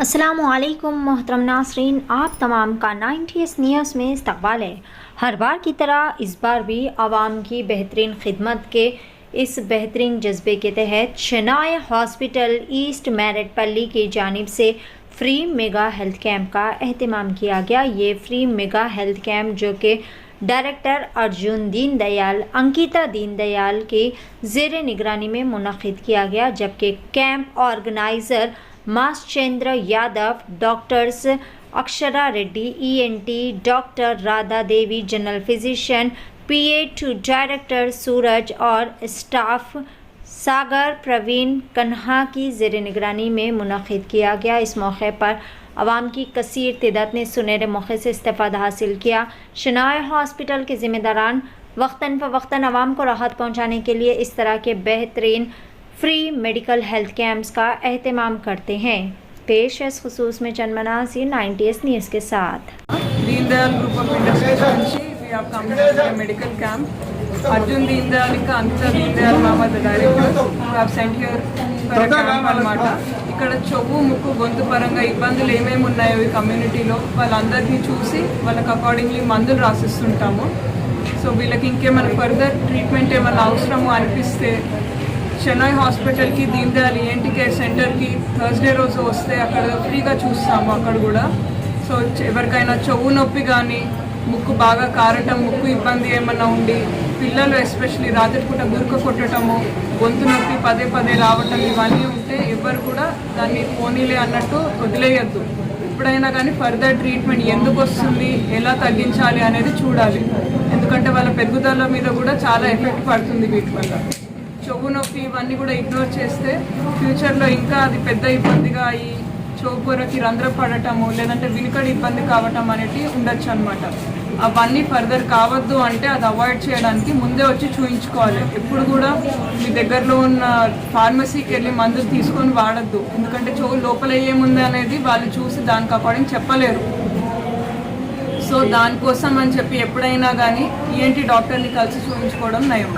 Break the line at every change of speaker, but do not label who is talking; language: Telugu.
अस्सलामुअलैकुम मोहतरम नासरीन, आप तमाम का 90s न्यूज़ में इस्तकबाल है। हर बार की तरह इस बार भी आवाम की बेहतरीन खिदमत के इस बेहतरीन जज्बे के तहत शनाय हॉस्पिटल ईस्ट मेरठपल्ली की जानिब से फ्री मेगा हेल्थ कैंप का एहतमाम किया गया। ये फ्री मेगा हेल्थ कैंप जो कि डायरेक्टर अर्जुन दीन दयाल अंकिता दीन दयाल की ज़ेर निगरानी में मुनक़िद किया गया, जबकि camp organizer Maschandra Yadav, doctors Akshara Reddy ENT, doctor Radha Devi general physician, PA to director Suraj और स्टाफ सागर प्रवीण कन्हा की ज़ेर निगरानी में मुनक़िद किया गया। इस मौके पर आवाम की कसीर तादाद ने सुनहरे मौके से इस्तेफ़ादा हासिल किया। शनाय हॉस्पिटल के ज़िम्मेदारान वक्तन फ़वक्तन आवाम को राहत पहुँचाने के लिए इस तरह के बेहतरीन फ्री मेडिकल हेल्थ कैंप्स का एहतमाम करते हैं। पेश है खुसूस में चंद मनासिर 90s न्यूज़ के साथ।
Deen Dayal group of industries నుంచి we have come to a medical camp. Arjun Deen Dayal ఇంకా Ankita Deen Dayal mama the director we have sent here for a camp అన్నమాట. ఇక్కడ చెవు ముక్కు గొంతు పరంగా ఇబ్బందులు ఏమేమి ఉన్నాయో ఈ కమ్యూనిటీలో వాళ్ళందరినీ చూసి వాళ్ళకి అకార్డింగ్లీ మందులు రాసిస్తుంటాము. సో వీళ్ళకి ఇంకేమైనా ఫర్దర్ ట్రీట్మెంట్ ఏమైనా అవసరమో అనిపిస్తే షనాయ్ హాస్పిటల్కి దీన్ దయాల్ ENT కేర్ సెంటర్కి థర్స్డే రోజు వస్తే అక్కడ ఫ్రీగా చూస్తాము అక్కడ కూడా. సో ఎవరికైనా చెవు నొప్పి కానీ ముక్కు బాగా కారటం, ముక్కు ఇబ్బంది ఏమన్నా ఉండి పిల్లలు ఎస్పెషలీ రాత్రిపూట గురక కొట్టడము, గొంతు నొప్పి పదే పదే రావటం ఇవన్నీ ఉంటే ఎవరు కూడా దాన్ని పోనీలే అన్నట్టు వదిలేయద్దు. ఎప్పుడైనా కానీ ఫర్దర్ ట్రీట్మెంట్ ఎందుకు వస్తుంది, ఎలా తగ్గించాలి అనేది చూడాలి. ఎందుకంటే వాళ్ళ పెరుగుదల మీద కూడా చాలా ఎఫెక్ట్ పడుతుంది వీటి వల్ల. చెవు నొప్పి ఇవన్నీ కూడా ఇగ్నోర్ చేస్తే ఫ్యూచర్లో ఇంకా అది పెద్ద ఇబ్బందిగా అయ్యి చెవు పొరకి రంధ్రం పడటము లేదంటే వినికడి ఇబ్బంది కావటం అనేది ఉండొచ్చు అనమాట. అవన్నీ ఫర్దర్ కావద్దు అంటే అది అవాయిడ్ చేయడానికి ముందే వచ్చి చూయించుకోవాలి. ఎప్పుడు కూడా మీ దగ్గరలో ఉన్న ఫార్మసీకి వెళ్ళి మందులు తీసుకొని వాడద్దు. ఎందుకంటే చెవు లోపల ఏముంది అనేది వాళ్ళు చూసి దానికి అకార్డింగ్ చెప్పలేరు. సో దానికోసం అని చెప్పి ఎప్పుడైనా కానీ ENT డాక్టర్ని కలిసి చూయించుకోవడం నయం.